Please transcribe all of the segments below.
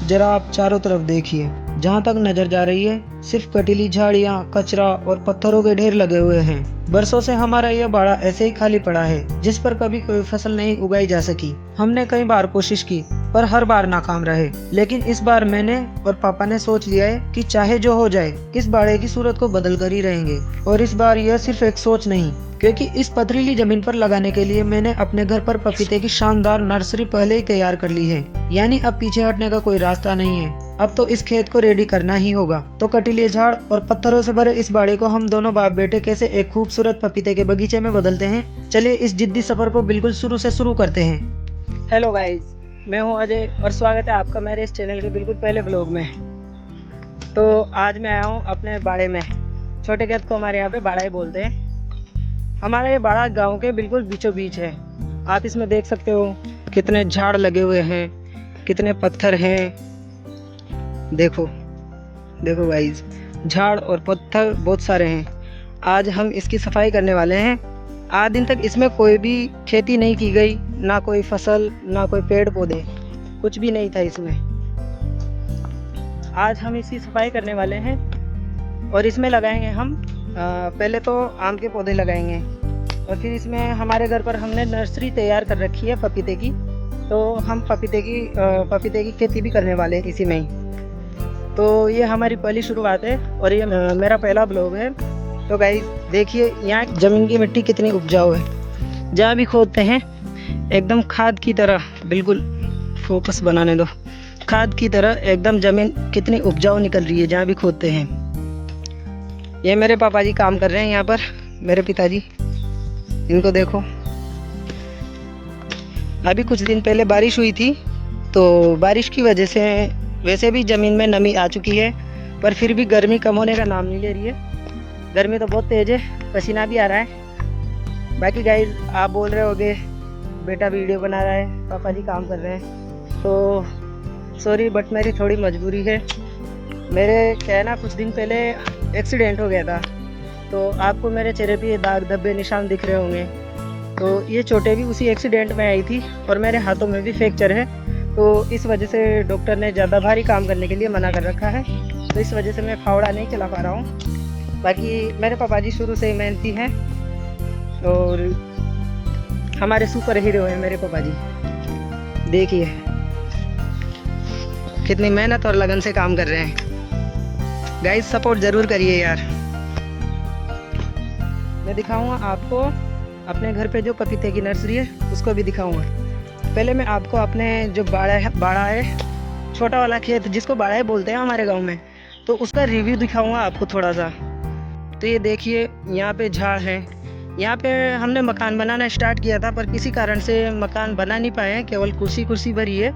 जरा आप चारों तरफ देखिए, जहाँ तक नजर जा रही है सिर्फ कटीली झाड़ियाँ, कचरा और पत्थरों के ढेर लगे हुए हैं। बरसों से हमारा यह बाड़ा ऐसे ही खाली पड़ा है, जिस पर कभी कोई फसल नहीं उगाई जा सकी। हमने कई बार कोशिश की पर हर बार नाकाम रहे। लेकिन इस बार मैंने और पापा ने सोच लिया है कि चाहे जो हो जाए, इस बाड़े की सूरत को बदल कर ही रहेंगे। और इस बार यह सिर्फ एक सोच नहीं, क्योंकि इस पथरीली जमीन पर लगाने के लिए मैंने अपने घर पर पपीते की शानदार नर्सरी पहले ही तैयार कर ली है। यानी अब पीछे हटने का कोई रास्ता नहीं है। अब तो इस खेत को रेडी करना ही होगा। तो कटीले झाड़ और पत्थरों से भरे इस बाड़े को हम दोनों बाप बेटे कैसे एक खूबसूरत पपीते के बगीचे में बदलते हैं, चलिए इस जिद्दी सफर को बिल्कुल शुरू से शुरू करते हैं। हेलो गाइस, मैं हूं अजय और स्वागत है आपका मेरे इस चैनल के बिल्कुल पहले व्लॉग में। तो आज मैं आया हूं अपने बाड़े में। छोटे खेत को हमारे यहाँ पे बाड़ा ही बोलते हैं। हमारा ये बाड़ा गांव के बिल्कुल बीचों बीच है। आप इसमें देख सकते हो कितने झाड़ लगे हुए हैं, कितने पत्थर हैं। देखो देखो गाइस, झाड़ और पत्थर बहुत सारे हैं। आज हम इसकी सफाई करने वाले हैं। आज दिन तक इसमें कोई भी खेती नहीं की गई, ना कोई फसल, ना कोई पेड़ पौधे, कुछ भी नहीं था इसमें। आज हम इसकी सफाई करने वाले हैं और इसमें लगाएंगे हम पहले तो आम के पौधे लगाएंगे और फिर इसमें हमारे घर पर हमने नर्सरी तैयार कर रखी है पपीते की। तो हम पपीते की खेती भी करने वाले हैं इसी में ही। तो ये हमारी पहली शुरुआत है और ये मेरा पहला ब्लॉग है। तो गाइस देखिए यहाँ ज़मीन की मिट्टी कितनी उपजाऊ है। जहाँ भी खोदते हैं एकदम खाद की तरह, बिल्कुल फोकस बनाने दो, खाद की तरह एकदम ज़मीन कितनी उपजाऊ निकल रही है जहाँ भी खोदते हैं। ये मेरे पापा जी काम कर रहे हैं यहाँ पर, मेरे पिताजी, इनको देखो। अभी कुछ दिन पहले बारिश हुई थी, तो बारिश की वजह से वैसे भी ज़मीन में नमी आ चुकी है, पर फिर भी गर्मी कम होने का नाम नहीं ले रही है। गर्मी तो बहुत तेज़ है, पसीना भी आ रहा है। बाकी गाइस आप बोल रहे होगे बेटा वीडियो बना रहा है, पापा जी काम कर रहे हैं। तो सॉरी बट मेरी थोड़ी मजबूरी है। मेरे क्या है ना, कुछ दिन पहले एक्सीडेंट हो गया था, तो आपको मेरे चेहरे पे दाग धब्बे निशान दिख रहे होंगे। तो ये चोटें भी उसी एक्सीडेंट में आई थी और मेरे हाथों में भी फ्रैक्चर है। तो इस वजह से डॉक्टर ने ज़्यादा भारी काम करने के लिए मना कर रखा है। तो इस वजह से मैं फावड़ा नहीं चला पा रहा हूँ। बाकी मेरे पापा जी शुरू से ही मेहनती हैं और हमारे सुपर हीरो हैं मेरे पापा जी। देखिए कितनी मेहनत और लगन से काम कर रहे हैं। गाइस सपोर्ट ज़रूर करिए यार। मैं दिखाऊंगा आपको अपने घर पे जो पपीते की नर्सरी है उसको भी दिखाऊंगा। पहले मैं आपको अपने जो बाड़ा है छोटा वाला खेत जिसको बाड़ा है बोलते हैं हमारे गांव में, तो उसका रिव्यू दिखाऊंगा आपको थोड़ा सा। तो ये देखिए यहाँ पे झाड़ है। यहाँ पे हमने मकान बनाना स्टार्ट किया था पर किसी कारण से मकान बना नहीं पाए हैं, केवल कुर्सी भरी है।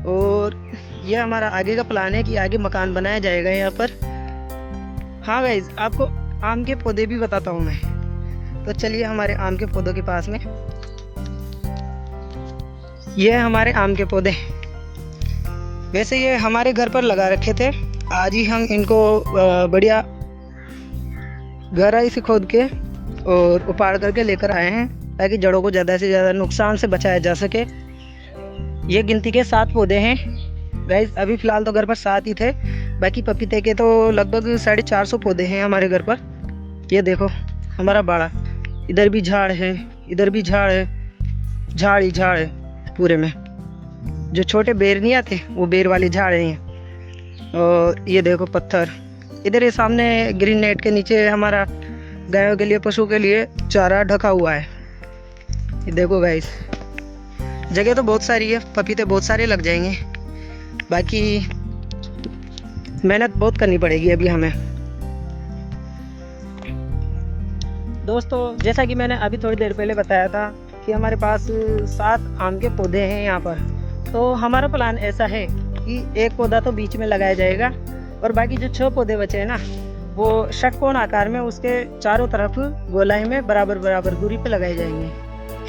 और ये हमारा आगे का प्लान है कि आगे मकान बनाया जाएगा यहाँ पर। हाँ गाइज आपको आम के पौधे भी बताता हूँ मैं। तो चलिए हमारे आम के पौधों के पास में, ये है हमारे आम के पौधे। वैसे ये हमारे घर पर लगा रखे थे। आज ही हम इनको बढ़िया गहराई से खोद के और उपाड़ करके लेकर आए हैं, ताकि जड़ों को ज़्यादा से ज़्यादा नुकसान से बचाया जा सके। ये गिनती के 7 पौधे हैं गाइस। अभी फ़िलहाल तो घर पर 7 ही थे, बाकी पपीते के तो लगभग 450 पौधे हैं हमारे घर पर। ये देखो हमारा बाड़ा, इधर भी झाड़ है, इधर भी झाड़ है, झाड़ ही झाड़ है पूरे में। जो छोटे बेर नहीं आते वो बेर वाले झाड़ हैं। और ये देखो पत्थर, इधर ये सामने ग्रीन नेट के नीचे हमारा गायों के लिए, पशु के लिए चारा ढका हुआ है। ये देखो गाइस, जगह तो बहुत सारी है, पपीते बहुत सारे लग जाएंगे। बाकी मेहनत बहुत करनी पड़ेगी अभी हमें। दोस्तों जैसा कि मैंने अभी थोड़ी देर पहले बताया था कि हमारे पास 7 आम के पौधे हैं यहाँ पर। तो हमारा प्लान ऐसा है कि एक पौधा तो बीच में लगाया जाएगा और बाकी जो 6 पौधे बचे हैं ना, वो षटकोण आकार में उसके चारों तरफ गोलाई में बराबर दूरी पे लगाए जाएंगे।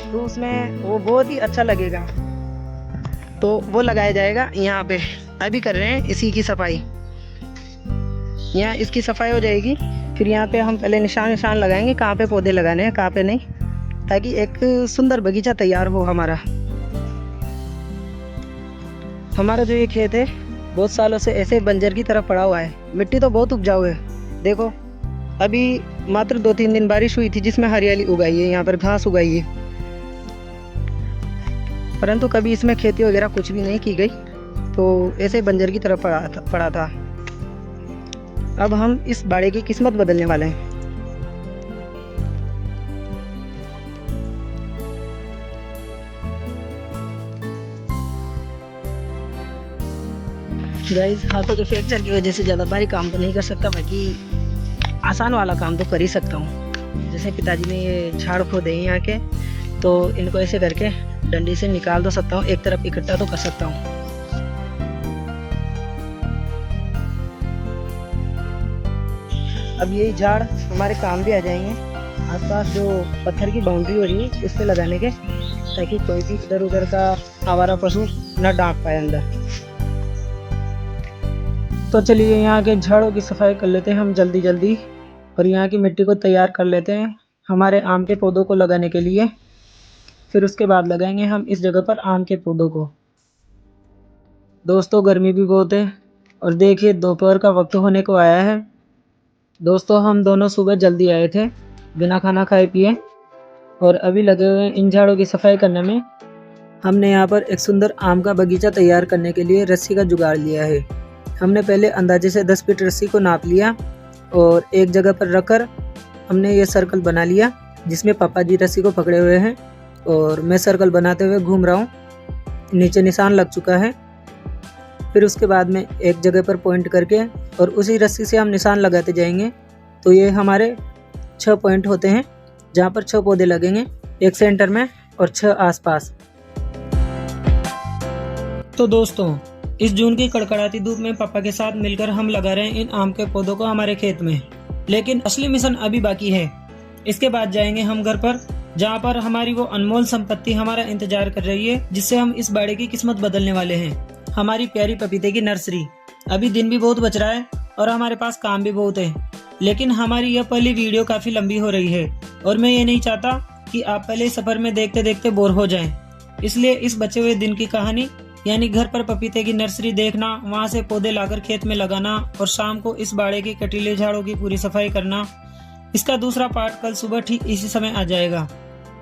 तो उसमें वो बहुत ही अच्छा लगेगा। तो वो लगाया जाएगा यहाँ पे। अभी कर रहे हैं इसी की सफाई। यहाँ इसकी सफाई हो जाएगी, फिर यहाँ पे हम पहले निशान लगाएंगे कहाँ पे पौधे लगाने हैं कहाँ पे नहीं, ताकि एक सुंदर बगीचा तैयार हो हमारा। हमारा जो ये खेत है बहुत सालों से ऐसे बंजर की तरह पड़ा हुआ है। मिट्टी तो बहुत उपजाऊ है। देखो अभी मात्र 2-3 दिन बारिश हुई थी जिसमें हरियाली उगाई है, यहाँ पर घास उगाई है, परंतु कभी इसमें खेती वगैरह कुछ भी नहीं की गई, तो ऐसे बंजर की तरह पड़ा था। अब हम इस बाड़े की किस्मत बदलने वाले हैं। गाइस हाथों के फ्रैक्चर की वजह से ज़्यादा भारी काम तो नहीं कर सकता, बाकी आसान वाला काम तो कर ही सकता हूँ। जैसे पिताजी ने ये झाड़ खोदे हैं यहाँ के, तो इनको ऐसे करके डंडी से निकाल तो सकता हूँ, एक तरफ इकट्ठा तो कर सकता हूँ। अब यही झाड़ हमारे काम भी आ जाएंगे। आसपास जो पत्थर की बाउंड्री हो रही है उस पर लगाने के, ताकि कोई भी इधर उधर का आवारा पशु न डांक पाए अंदर। तो चलिए यहाँ के झाड़ों की सफाई कर लेते हैं हम जल्दी जल्दी, और यहाँ की मिट्टी को तैयार कर लेते हैं हमारे आम के पौधों को लगाने के लिए। फिर उसके बाद लगाएंगे हम इस जगह पर आम के पौधों को। दोस्तों गर्मी भी बहुत है, और देखिए दोपहर का वक्त होने को आया है। दोस्तों हम दोनों सुबह जल्दी आए थे बिना खाना खाए पिए, और अभी लगे हुए हैं इन झाड़ों की सफाई करने में। हमने यहाँ पर एक सुंदर आम का बगीचा तैयार करने के लिए रस्सी का जुगाड़ लिया है। हमने पहले अंदाजे से 10 फीट रस्सी को नाप लिया और एक जगह पर रखकर हमने ये सर्कल बना लिया, जिसमें पापा जी रस्सी को पकड़े हुए हैं और मैं सर्कल बनाते हुए घूम रहा हूँ। नीचे निशान लग चुका है। फिर उसके बाद में एक जगह पर पॉइंट करके और उसी रस्सी से हम निशान लगाते जाएंगे। तो ये हमारे 6 पॉइंट होते हैं, जहाँ पर 6 पौधे लगेंगे, एक सेंटर में और 6 आसपास। तो दोस्तों इस जून की कड़कड़ाती धूप में पापा के साथ मिलकर हम लगा रहे हैं इन आम के पौधों को हमारे खेत में, लेकिन असली मिशन अभी बाकी है। इसके बाद जाएंगे हम घर पर, जहाँ पर हमारी वो अनमोल संपत्ति हमारा इंतजार कर रही है, जिससे हम इस बाड़े की किस्मत बदलने वाले हैं, हमारी प्यारी पपीते की नर्सरी। अभी दिन भी बहुत बच रहा है और हमारे पास काम भी बहुत है, लेकिन हमारी यह पहली वीडियो काफी लंबी हो रही है और मैं ये नहीं चाहता कि आप पहले सफर में देखते देखते बोर हो जाएं। इसलिए इस बचे हुए दिन की कहानी, यानी घर पर पपीते की नर्सरी देखना, वहां से पौधे लाकर खेत में लगाना और शाम को इस बाड़े के कटीले झाड़ों की पूरी सफाई करना, इसका दूसरा पार्ट कल सुबह ठीक इसी समय आ जाएगा।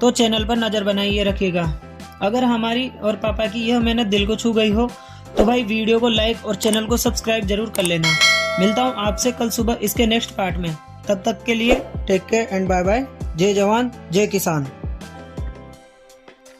तो चैनल पर नजर बनाइए रखिएगा। अगर हमारी और पापा की यह मेहनत दिल को छू गई हो तो भाई वीडियो को लाइक और चैनल को सब्सक्राइब जरूर कर लेना। मिलता हूँ आपसे कल सुबह इसके नेक्स्ट पार्ट में। तब तक के लिए take care and bye bye. जय जवान जय किसान।